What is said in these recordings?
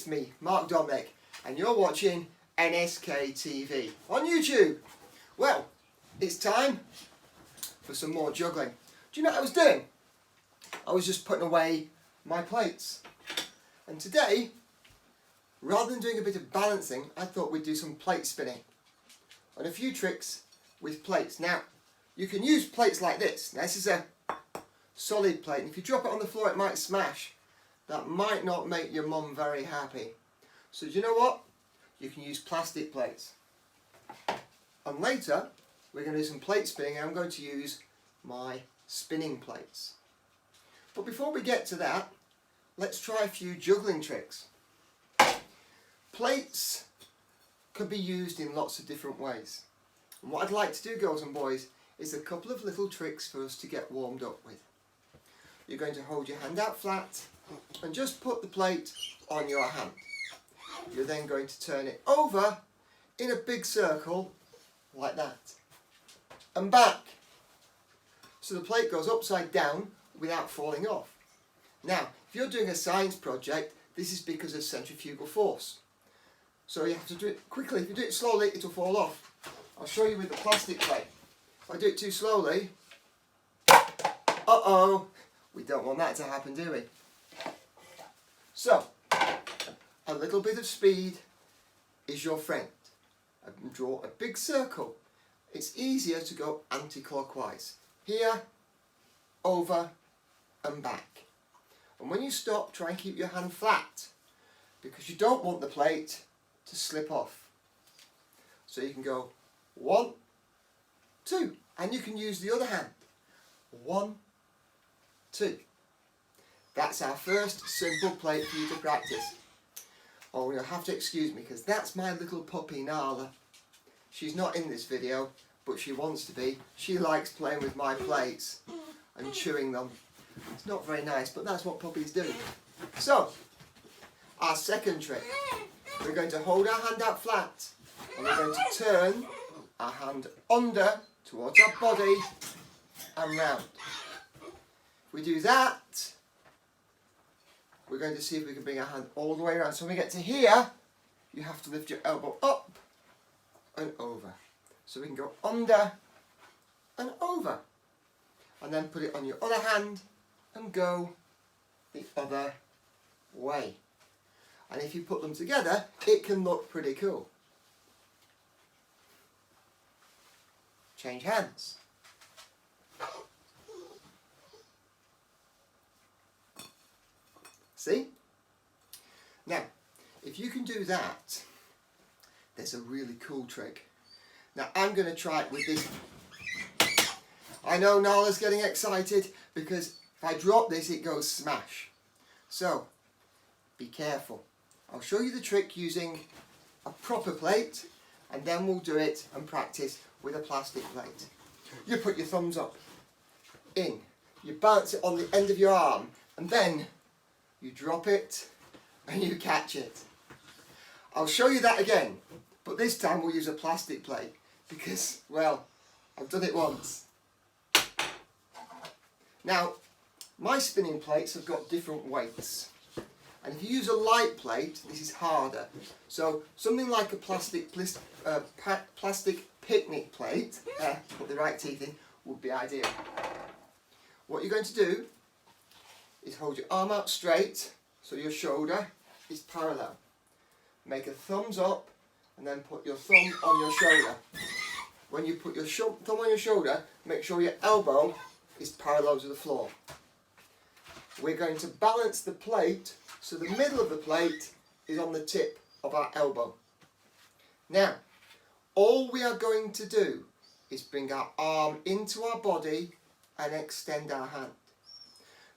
it's me, Marc and you're watching NSK TV on YouTube. Well, it's time for some more juggling. Do you know what I was doing? I was just putting away my plates. And today, rather than doing a bit of balancing, I thought we'd do some plate spinning and a few tricks with plates. Now, you can use plates like this. Now, this is a solid plate, and if you drop it on the floor, it might smash. That might not make your mum very happy. So do you know what? You can use plastic plates. And later, we're going to do some plate spinning, and I'm going to use my spinning plates. But before we get to that, let's try a few juggling tricks. Plates can be used in lots of different ways. And what I'd like to do, girls and boys, is a couple of little tricks for us to get warmed up with. You're going to hold your hand out flat and just put the plate on your hand. You're then going to turn it over in a big circle like that and back. So the plate goes upside down without falling off. Now, if you're doing a science project, this is because of centrifugal force. So you have to do it quickly. If you do it slowly, it'll fall off. I'll show you with the plastic plate. If I do it too slowly, uh-oh, we don't want that to happen, do we? So, a little bit of speed is your friend. And draw a big circle. It's easier to go anti-clockwise. Here, over and back. And when you stop, try and keep your hand flat, because you don't want the plate to slip off. So you can go 1, 2, and you can use the other hand. 1, 2. That's our first simple plate for you to practice. Oh, you'll have to excuse me, because that's my little puppy Nala. She's not in this video, but she wants to be. She likes playing with my plates and chewing them. It's not very nice, but that's what puppies do. So, our second trick. We're going to hold our hand out flat, and we're going to turn our hand under towards our body and round. If we do that, we're going to see if we can bring our hand all the way around. So when we get to here, you have to lift your elbow up and over. So we can go under and over. And then put it on your other hand and go the other way. And if you put them together, it can look pretty cool. Change hands. See? Now, if you can do that, there's a really cool trick. Now, I'm going to try it with this. I know Nala's getting excited because if I drop this, it goes smash. So, be careful. I'll show you the trick using a proper plate, and then we'll do it and practice with a plastic plate. You put your thumbs up, in, you bounce it on the end of your arm, and then you drop it and you catch it. I'll show you that again, but this time we'll use a plastic plate because, well, I've done it once. Now, my spinning plates have got different weights. And if you use a light plate, this is harder. So something like a plastic picnic plate, put the right teeth in, would be ideal. What you're going to do is hold your arm out straight so your shoulder is parallel. Make a thumbs up and then put your thumb on your shoulder. When you put your thumb on your shoulder, make sure your elbow is parallel to the floor. We're going to balance the plate so the middle of the plate is on the tip of our elbow. Now, all we are going to do is bring our arm into our body and extend our hand.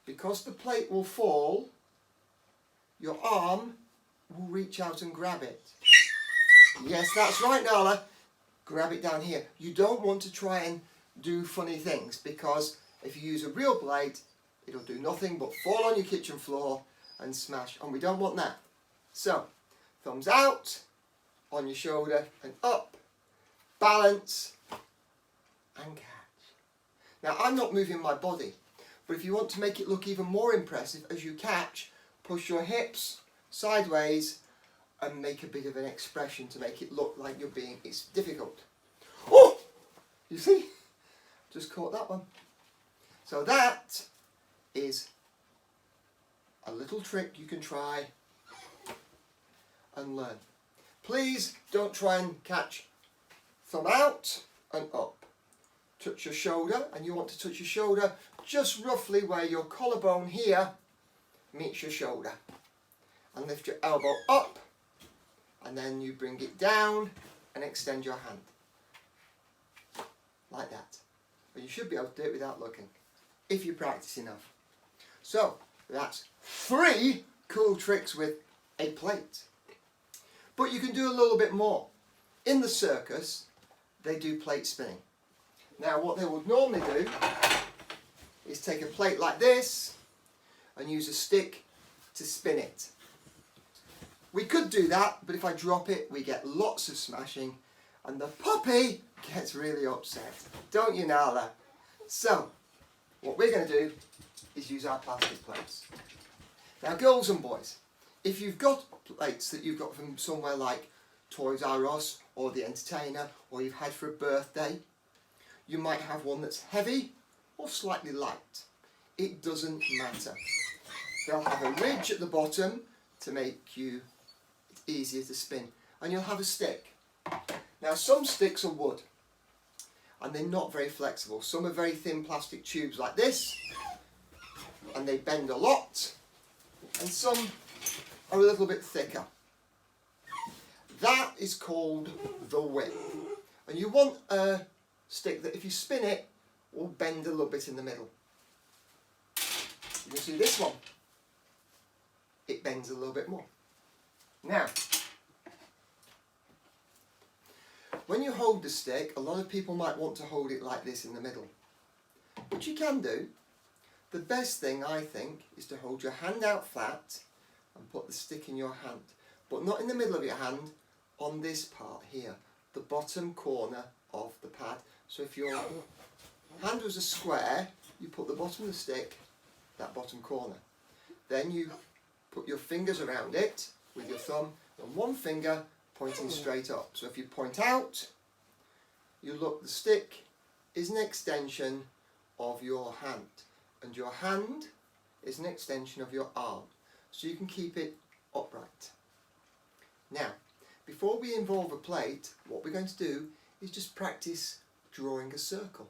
Because the plate will fall, your arm will reach out and grab it. Yes, that's right, Nala. Grab it down here. You don't want to try and do funny things, because if you use a real plate, it'll do nothing but fall on your kitchen floor and smash, and we don't want that. So, thumbs out, on your shoulder and up, balance and catch. Now, I'm not moving my body, but if you want to make it look even more impressive as you catch, push your hips sideways and make a bit of an expression to make it look like it's difficult. Oh! You see? Just caught that one. So that is a little trick you can try and learn. Please don't try and catch thumb out and up. Touch your shoulder, and you want to touch your shoulder just roughly where your collarbone here meets your shoulder. And lift your elbow up, and then you bring it down and extend your hand. Like that. But you should be able to do it without looking, if you practice enough. So, that's 3 cool tricks with a plate. But you can do a little bit more. In the circus, they do plate spinning. Now what they would normally do is take a plate like this and use a stick to spin it. We could do that, but if I drop it, we get lots of smashing and the puppy gets really upset. Don't you, Nala? So, what we're going to do is use our plastic plates. Now girls and boys, if you've got plates that you've got from somewhere like Toys R Us or The Entertainer, or you've had for a birthday, you might have one that's heavy or slightly light. It doesn't matter. They'll have a ridge at the bottom to make it easier to spin, and you'll have a stick. Now some sticks are wood and they're not very flexible. Some are very thin plastic tubes like this and they bend a lot, and some are a little bit thicker. That is called the whip, and you want a stick that if you spin it will bend a little bit in the middle. You can see this one, it bends a little bit more. Now when you hold the stick, a lot of people might want to hold it like this in the middle, which you can do. The best thing, I think, is to hold your hand out flat and put the stick in your hand, but not in the middle of your hand, on this part here, the bottom corner of the pad. So if your hand was a square, you put the bottom of the stick, that bottom corner. Then you put your fingers around it with your thumb and one finger pointing straight up. So if you point out, you look, the stick is an extension of your hand, and your hand is an extension of your arm, so you can keep it upright. Now, before we involve a plate, what we're going to do is just practice drawing a circle.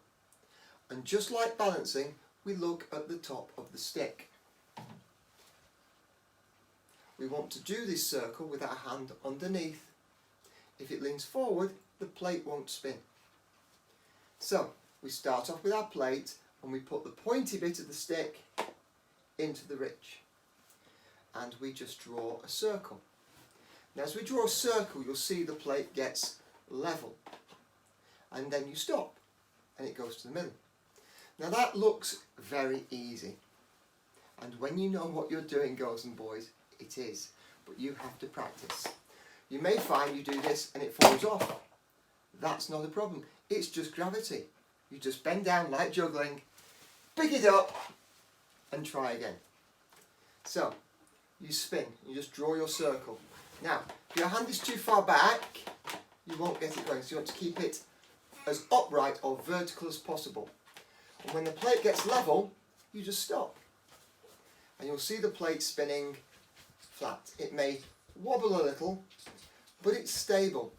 And just like balancing, we look at the top of the stick. We want to do this circle with our hand underneath. If it leans forward, the plate won't spin. So, we start off with our plate and we put the pointy bit of the stick into the ridge. And we just draw a circle. Now as we draw a circle, you'll see the plate gets level. And then you stop and it goes to the middle. Now that looks very easy. And when you know what you're doing, girls and boys, it is. But you have to practice. You may find you do this and it falls off. That's not a problem. It's just gravity. You just bend down like juggling, pick it up and try again. So, you spin, you just draw your circle. Now, if your hand is too far back, you won't get it going. So you want to keep it as upright or vertical as possible. And when the plate gets level, you just stop. And you'll see the plate spinning flat. It may wobble a little, but it's stable.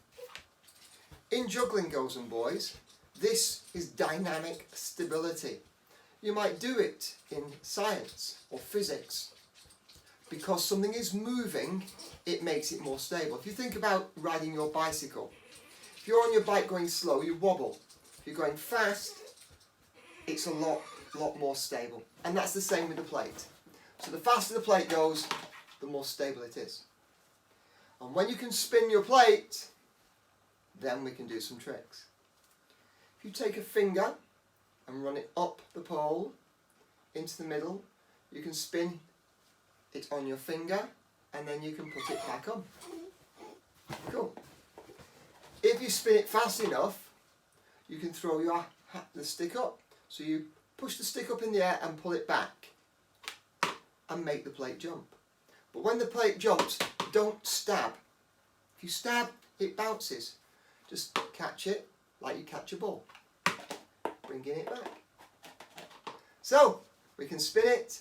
In juggling, girls and boys, this is dynamic stability. You might do it in science or physics. Because something is moving, it makes it more stable. If you think about riding your bicycle, if you're on your bike going slow, you wobble. If you're going fast, it's a lot more stable. And that's the same with the plate. So the faster the plate goes, the more stable it is. And when you can spin your plate, then we can do some tricks. If you take a finger and run it up the pole into the middle, you can spin it on your finger and then you can put it back on. Cool. If you spin it fast enough, you can throw the stick up. So you push the stick up in the air and pull it back and make the plate jump. But when the plate jumps, don't stab. If you stab, it bounces. Just catch it like you catch a ball. Bringing it back. So, we can spin it,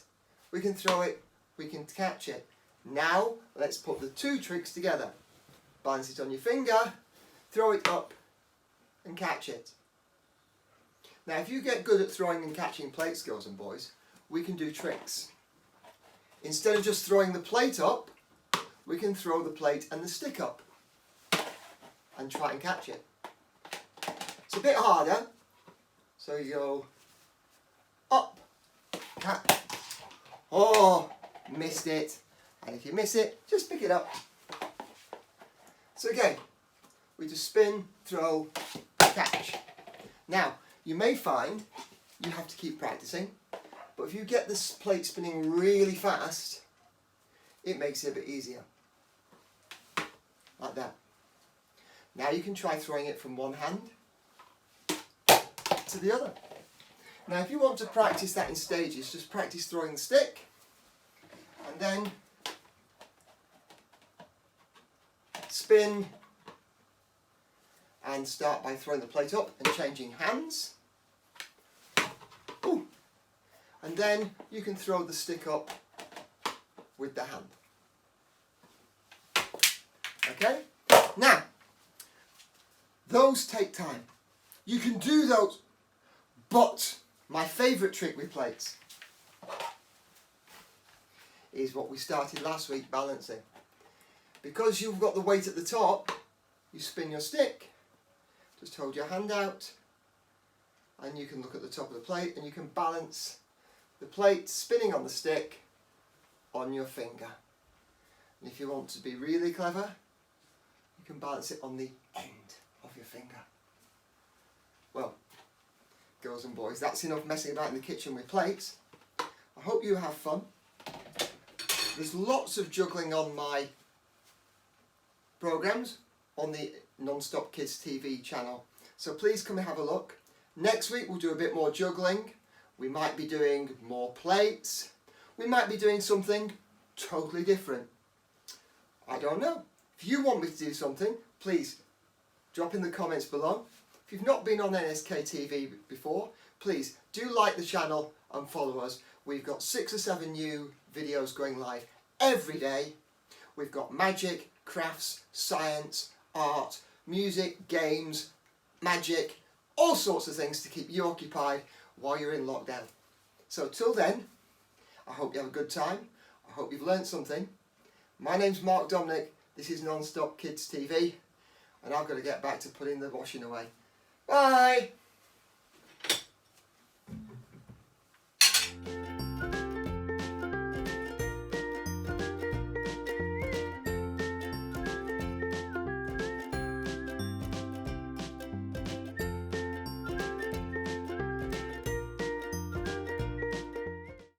we can throw it, we can catch it. Now, let's put the two tricks together. Balance it on your finger, throw it up and catch it. Now, if you get good at throwing and catching plates, girls and boys, we can do tricks. Instead of just throwing the plate up, we can throw the plate and the stick up and try and catch it. It's a bit harder, so you go up, catch, oh, missed it, and if you miss it, just pick it up. So again, we just spin, throw, catch. Now, you may find you have to keep practicing, but if you get this plate spinning really fast, it makes it a bit easier. Like that. Now you can try throwing it from one hand to the other. Now if you want to practice that in stages, just practice throwing the stick and then spin and start by throwing the plate up and changing hands. Ooh. And then you can throw the stick up with the hand. Okay? Now, those take time. You can do those, but my favourite trick with plates is what we started last week, balancing. Because you've got the weight at the top, you spin your stick, just hold your hand out, and you can look at the top of the plate and you can balance the plate spinning on the stick on your finger. And if you want to be really clever, you can balance it on the end of your finger. Well, girls and boys, that's enough messing about in the kitchen with plates. I hope you have fun. There's lots of juggling on my programmes on the Non-Stop Kids TV channel. So please come and have a look. Next week we'll do a bit more juggling. We might be doing more plates. We might be doing something totally different. I don't know. If you want me to do something, please drop in the comments below. If you've not been on NSK TV before, please do like the channel and follow us. We've got 6 or 7 new videos going live every day. We've got magic, crafts, science, art, music, games, magic, all sorts of things to keep you occupied while you're in lockdown. So till then, I hope you have a good time. I hope you've learned something. My name's Marc Dominic. This is Non-Stop Kids TV, and I've got to get back to putting the washing away. Bye!